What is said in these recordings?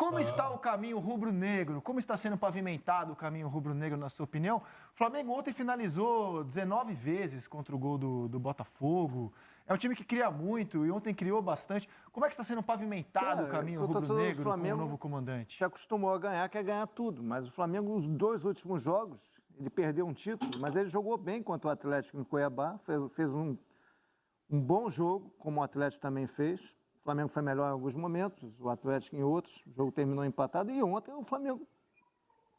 Como está o caminho rubro-negro? Como está sendo pavimentado o caminho rubro-negro, na sua opinião? O Flamengo ontem finalizou 19 vezes contra o gol do Botafogo. É um time que cria muito e ontem criou bastante. Como é que está sendo pavimentado o caminho rubro-negro com o novo comandante? Se acostumou a ganhar, quer ganhar tudo. Mas o Flamengo, nos 2 últimos jogos, ele perdeu um título, mas ele jogou bem contra o Atlético em Cuiabá, fez um bom jogo, como o Atlético também fez. O Flamengo foi melhor em alguns momentos, o Atlético em outros. O jogo terminou empatado e ontem o Flamengo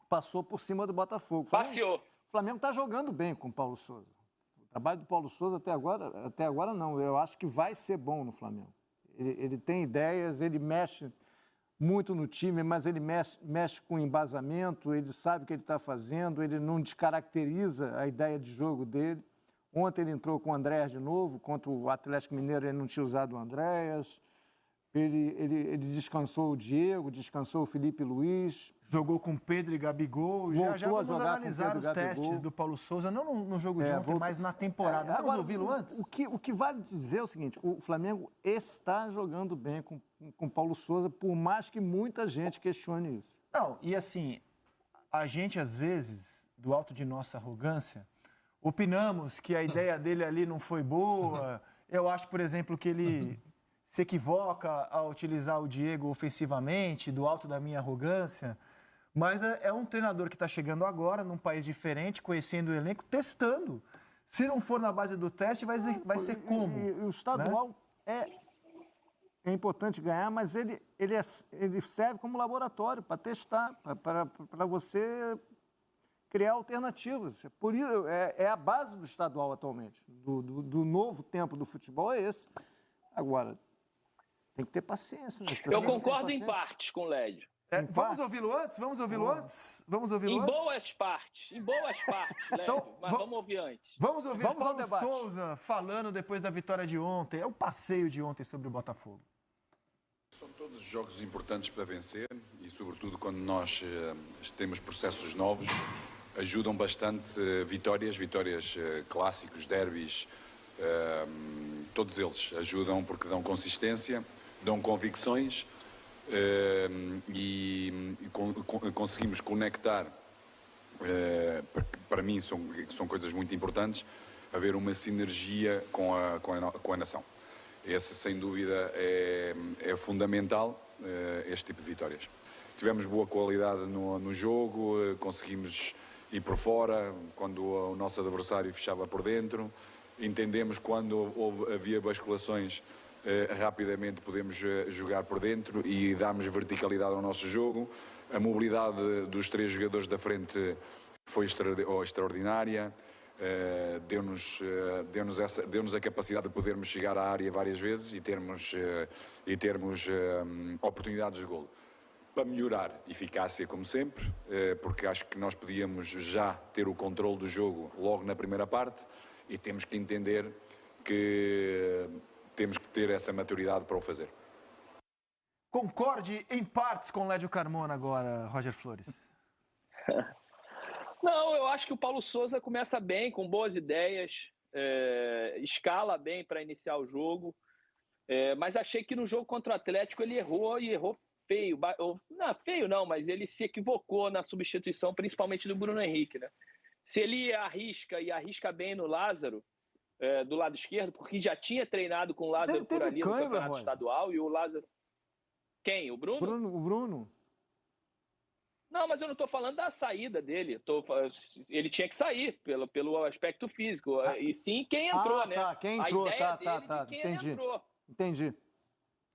passou por cima do Botafogo. Passeou. O Flamengo está jogando bem com o Paulo Souza. O trabalho do Paulo Souza até agora não. Eu acho que vai ser bom no Flamengo. Ele tem ideias, ele mexe muito no time, mas ele mexe com embasamento, ele sabe o que ele está fazendo, ele não descaracteriza a ideia de jogo dele. Ontem ele entrou com o Andréas de novo, contra o Atlético Mineiro ele não tinha usado o Andréas. Ele descansou o Diego, descansou o Felipe Luiz. Jogou com Pedro e Gabigol. Já vamos analisar os testes do Paulo Souza, não no jogo de ontem, mas na temporada. Vamos ouvi-lo antes? O que vale dizer é o seguinte, o Flamengo está jogando bem com o Paulo Souza, por mais que muita gente questione isso. Não, e assim, a gente às vezes, do alto de nossa arrogância, opinamos que a ideia dele ali não foi boa. Eu acho, por exemplo, que ele se equivoca ao utilizar o Diego ofensivamente, do alto da minha arrogância. Mas é um treinador que está chegando agora, num país diferente, conhecendo o elenco, testando. Se não for na base do teste, vai ser como? E o estadual, né? É importante ganhar, mas ele serve como laboratório para testar, para você criar alternativas. Por isso, é a base do estadual atualmente, do novo tempo do futebol é esse. Agora, tem que ter paciência. Eu concordo em partes com o Lédio. Vamos ouvi-lo antes? Em boas partes, Lédio, então, mas vamos ouvir antes. Vamos ouvir o Paulo Souza falando depois da vitória de ontem. É o passeio de ontem sobre o Botafogo. São todos jogos importantes para vencer e, sobretudo, quando nós temos processos novos, ajudam bastante vitórias clássicos, derbys, todos eles ajudam porque dão consistência, dão convicções e conseguimos conectar, para mim são coisas muito importantes, haver uma sinergia com a nação. Esse, sem dúvida, é fundamental, este tipo de vitórias. Tivemos boa qualidade no jogo, conseguimos ir por fora, quando o nosso adversário fechava por dentro. Entendemos quando havia basculações, rapidamente podemos jogar por dentro e darmos verticalidade ao nosso jogo. A mobilidade dos 3 jogadores da frente foi extraordinária. Deu-nos a capacidade de podermos chegar à área várias vezes e termos oportunidades de golo. Para melhorar eficácia, como sempre, porque acho que nós podíamos já ter o controle do jogo logo na primeira parte e temos que entender que temos que ter essa maturidade para o fazer. Concorde em partes com Lédio Carmona agora, Roger Flores. Não, eu acho que o Paulo Souza começa bem, com boas ideias, escala bem para iniciar o jogo, mas achei que no jogo contra o Atlético ele errou e errou feio. Não, feio não, mas ele se equivocou na substituição, principalmente do Bruno Henrique, né? Se ele arrisca bem no Lázaro, do lado esquerdo, porque já tinha treinado com o Lázaro por ali no Campeonato Estadual, e o Lázaro... Quem? O Bruno? O Bruno. Não, mas eu não estou falando da saída dele. Ele tinha que sair pelo aspecto físico. E sim quem entrou, né? Tá, quem entrou, a ideia dele de quem entendi. entrou. Entendi.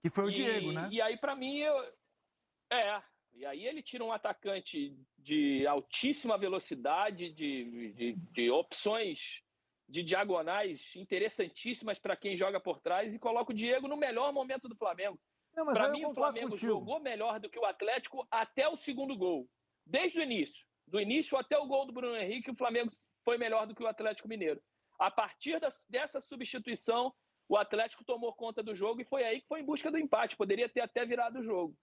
Que foi o Diego, né? E aí, para mim, e aí ele tira um atacante de altíssima velocidade, de opções de diagonais interessantíssimas para quem joga por trás e coloca o Diego no melhor momento do Flamengo. Para mim, o Flamengo jogou melhor do que o Atlético até o segundo gol. Desde o início. Do início até o gol do Bruno Henrique, o Flamengo foi melhor do que o Atlético Mineiro. A partir dessa substituição, o Atlético tomou conta do jogo e foi aí que foi em busca do empate. Poderia ter até virado o jogo.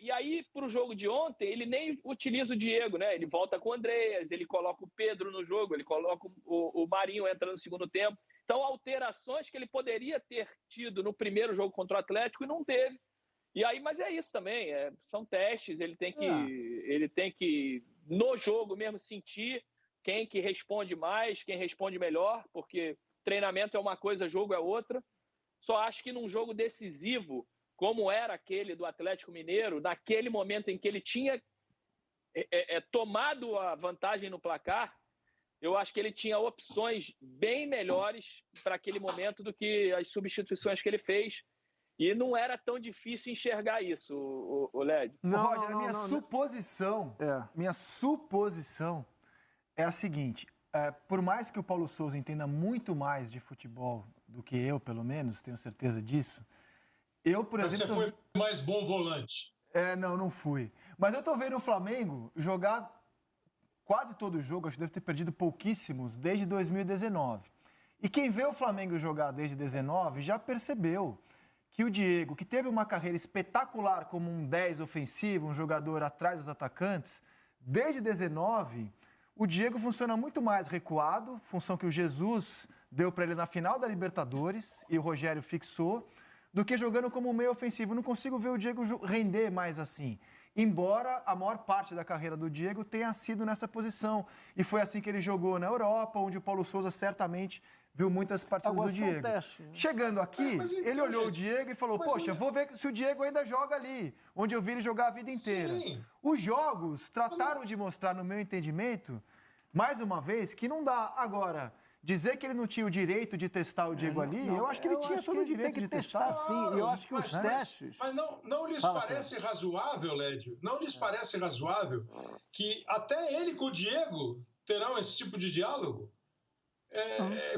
E aí, para o jogo de ontem, ele nem utiliza o Diego, né? Ele volta com o Andréas, ele coloca o Pedro no jogo, ele coloca o Marinho entra no segundo tempo. Então, alterações que ele poderia ter tido no primeiro jogo contra o Atlético e não teve. E aí, mas é isso também, são testes, ele tem que, no jogo mesmo, sentir quem que responde mais, quem responde melhor, porque treinamento é uma coisa, jogo é outra. Só acho que num jogo decisivo, como era aquele do Atlético Mineiro, naquele momento em que ele tinha tomado a vantagem no placar, eu acho que ele tinha opções bem melhores para aquele momento do que as substituições que ele fez. E não era tão difícil enxergar isso, o Led. Roger, minha suposição é a seguinte: por mais que o Paulo Souza entenda muito mais de futebol do que eu, pelo menos, tenho certeza disso, eu, por exemplo... Você foi mais bom volante. Não fui. Mas eu tô vendo o Flamengo jogar quase todo o jogo, acho que deve ter perdido pouquíssimos, desde 2019. E quem vê o Flamengo jogar desde 2019 já percebeu que o Diego, que teve uma carreira espetacular como um 10 ofensivo, um jogador atrás dos atacantes, desde 2019, o Diego funciona muito mais recuado, função que o Jesus deu para ele na final da Libertadores e o Rogério fixou, do que jogando como meio ofensivo. Não consigo ver o Diego render mais assim. Embora a maior parte da carreira do Diego tenha sido nessa posição. E foi assim que ele jogou na Europa, onde o Paulo Souza certamente viu muitas partidas do Diego. Chegando aqui, ele olhou o Diego e falou, poxa, vou ver se o Diego ainda joga ali, onde eu vi ele jogar a vida inteira. Sim. Os jogos trataram de mostrar, no meu entendimento, mais uma vez, que não dá. Agora, dizer que ele não tinha o direito de testar o Diego ali, eu acho que ele tinha todo o direito de testar. Sim, eu acho que os testes... Mas não lhes parece razoável, Lédio? Não lhes parece razoável que até ele com o Diego terão esse tipo de diálogo?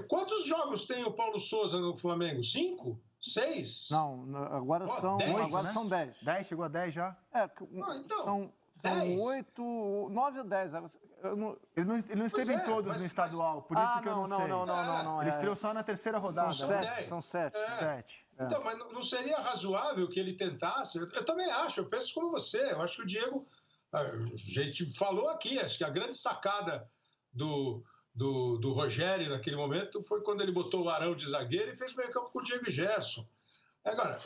Quantos jogos tem o Paulo Souza no Flamengo? 5? 6? Não, agora são 10, agora né? são 10. 10, chegou a 10 já? Então, são 10. 8, 9 ou 10. Ele não esteve em todos no estadual, por isso que eu não sei. Não. Ele estreou só na terceira rodada. São 7. Então, mas não seria razoável que ele tentasse? Eu também acho, eu penso como você. Eu acho que o Diego, a gente falou aqui, acho que a grande sacada do Rogério naquele momento foi quando ele botou o Arão de zagueiro e fez meio campo com o Diego e Gerson. Agora,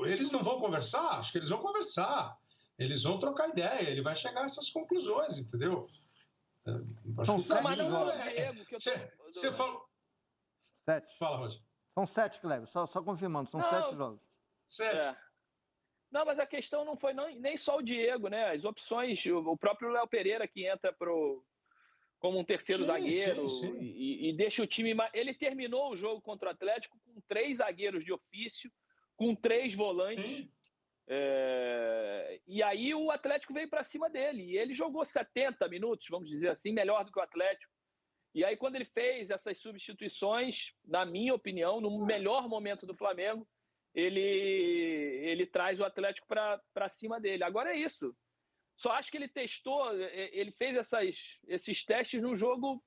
eles não vão conversar? Acho que eles vão conversar. Eles vão trocar ideia, ele vai chegar a essas conclusões, entendeu? São 7 jogos. Você falou... 7. Fala, Roger. São 7, Cleber, só confirmando, são 7 jogos. 7. Não, mas a questão não foi nem só o Diego, né? As opções, o próprio Léo Pereira que entra como um terceiro zagueiro sim. E deixa o time... Ele terminou o jogo contra o Atlético com 3 zagueiros de ofício, com 3 volantes. Sim. E aí o Atlético veio para cima dele. E ele jogou 70 minutos, vamos dizer assim, melhor do que o Atlético. E aí quando ele fez essas substituições, na minha opinião, no melhor momento do Flamengo, ele traz o Atlético para cima dele. Agora é isso. Só acho que ele testou, ele fez esses testes num jogo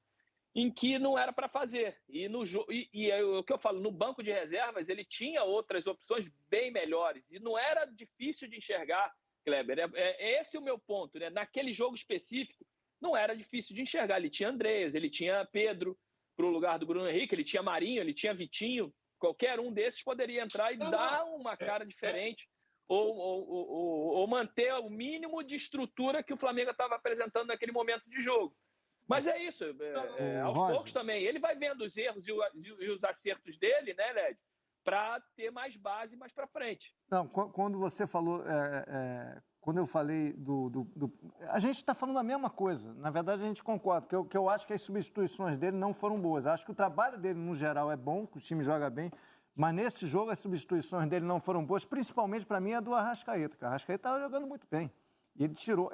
em que não era para fazer. E o que eu falo, no banco de reservas, ele tinha outras opções bem melhores. E não era difícil de enxergar, Kleber. É esse o meu ponto, né? Naquele jogo específico, não era difícil de enxergar. Ele tinha Andreas, ele tinha Pedro para o lugar do Bruno Henrique, ele tinha Marinho, ele tinha Vitinho. Qualquer um desses poderia entrar e dar uma cara diferente. Ou manter o mínimo de estrutura que o Flamengo estava apresentando naquele momento de jogo. Mas é isso, aos poucos também. Ele vai vendo os erros e os acertos dele, né, Led? Para ter mais base mais para frente. Não, quando você falou, quando eu falei a gente está falando a mesma coisa. Na verdade, a gente concorda, que eu acho que as substituições dele não foram boas. Acho que o trabalho dele, no geral, é bom, que o time joga bem, mas nesse jogo as substituições dele não foram boas, principalmente para mim a do Arrascaeta, que o Arrascaeta estava jogando muito bem. E ele tirou.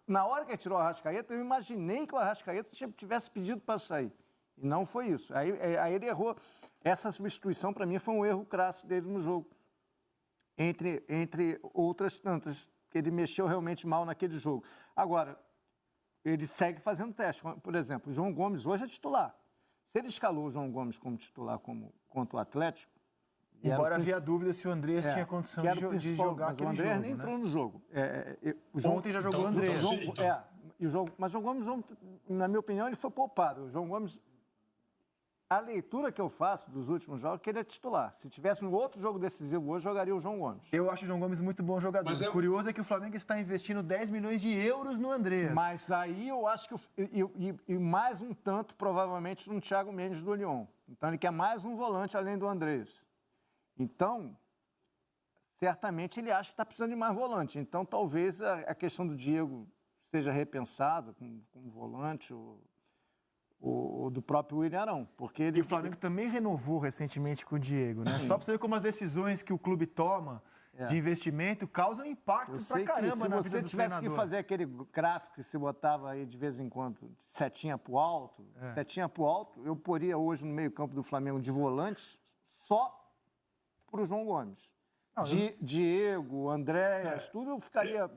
Na hora que ele tirou o Arrascaeta, eu imaginei que o Arrascaeta tivesse pedido para sair. E não foi isso. Aí ele errou. Essa substituição, para mim, foi um erro crasso dele no jogo. Entre outras tantas, que ele mexeu realmente mal naquele jogo. Agora, ele segue fazendo teste. Por exemplo, o João Gomes hoje é titular. Se ele escalou o João Gomes como titular contra o Atlético... Embora havia dúvida se o Andrés tinha condição de jogar aquele jogo. Mas o Andrés nem entrou no jogo. Ontem já jogou o Andrés. Mas o João Gomes, na minha opinião, ele foi poupado. O João Gomes, A leitura que eu faço dos últimos jogos é que ele é titular. Se tivesse um outro jogo decisivo hoje, jogaria o João Gomes. Eu acho o João Gomes muito bom jogador. Mas O curioso é que o Flamengo está investindo 10 milhões de euros no Andreas. Mas aí eu acho que... E mais um tanto, provavelmente, no Thiago Mendes do Lyon. Então, ele quer mais um volante além do Andreas. Então, certamente, ele acha que está precisando de mais volante. Então, talvez a questão do Diego seja repensada como volante ou do próprio William Arão. Porque ele... E o Flamengo também renovou recentemente com o Diego, né? Só para você ver como as decisões que o clube toma de investimento causam impacto pra caramba na vida do treinador. Se você tivesse que fazer aquele gráfico que se botava aí de vez em quando, de setinha pro alto, eu poria hoje no meio-campo do Flamengo de volantes só pro João Gomes. Não, Diego, Andréas, tudo eu ficaria...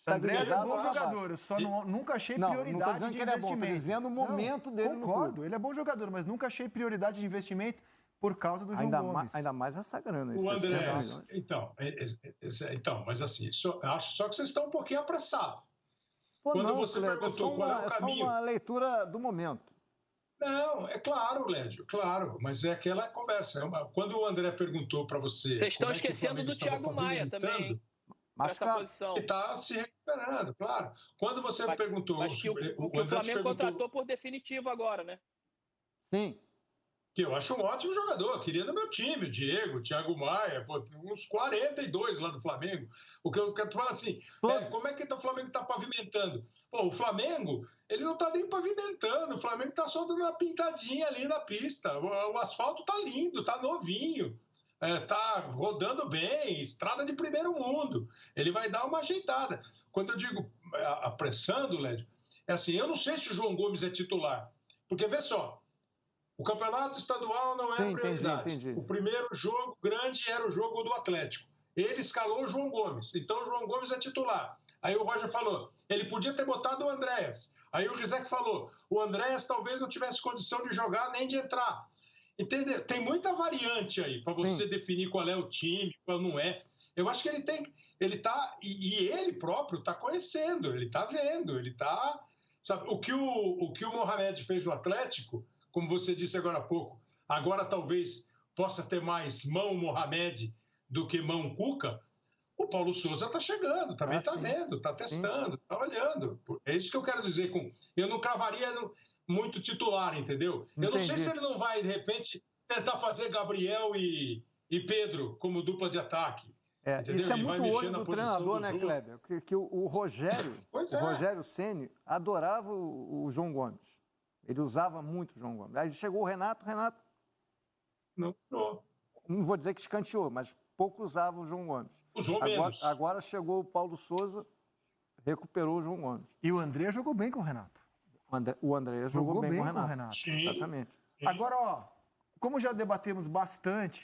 Andréas é bom jogador, eu só nunca achei prioridade não estou dizendo que ele é bom, estou dizendo o momento dele no clube. Concordo, ele é bom jogador, mas nunca achei prioridade de investimento por causa do João Gomes. Ainda mais essa grana. O Andréas, mas assim, acho só que vocês estão um pouquinho apressados. Quando você perguntou qual é o caminho... É só uma leitura do momento. Não, é claro, Lédio, claro, mas é aquela conversa. Quando o André perguntou para você... Vocês estão esquecendo do Thiago Maia também, hein? Essa posição. Ele está se recuperando, claro. Quando você perguntou... Mas que o Flamengo contratou por definitivo agora, né? Sim. Que eu acho um ótimo jogador, queria no meu time, o Diego, o Thiago Maia, uns 42 lá do Flamengo. O que eu quero falar assim, como é que o Flamengo está pavimentando? Pô, o Flamengo, ele não está nem pavimentando, o Flamengo está só dando uma pintadinha ali na pista. O asfalto está lindo, está novinho. Está rodando bem, estrada de primeiro mundo. Ele vai dar uma ajeitada. Quando eu digo apressando, Lédio, é assim, eu não sei se o João Gomes é titular. Porque, vê só, o campeonato estadual não é prioridade. Entendi. O primeiro jogo grande era o jogo do Atlético. Ele escalou o João Gomes. Então, o João Gomes é titular. Aí o Roger falou, ele podia ter botado o Andréas. Aí o Rizek falou, o Andréas talvez não tivesse condição de jogar nem de entrar. Entendeu? Tem muita variante aí para você definir qual é o time, qual não é. Eu acho que ele tá, e ele próprio está conhecendo, ele está vendo, ele está... Sabe, o que o Mohamed fez no Atlético, como você disse agora há pouco, agora talvez possa ter mais mão Mohamed do que mão Cuca, o Paulo Souza está chegando, também está vendo, está testando, está olhando. É isso que eu quero dizer com... Eu não cravaria... muito titular, entendeu? Eu não sei se ele não vai, de repente, tentar fazer Gabriel e Pedro como dupla de ataque. Isso é muito olho do treinador, né, Kleber? Que o Rogério, Rogério Ceni adorava o João Gomes. Ele usava muito o João Gomes. Aí chegou o Renato não vou dizer que escanteou, mas pouco usava o João Gomes. Usou menos. Agora chegou o Paulo Souza, recuperou o João Gomes. E o André jogou bem com o Renato. O André jogou bem com o Renato. Sim. Exatamente. Agora, como já debatemos bastante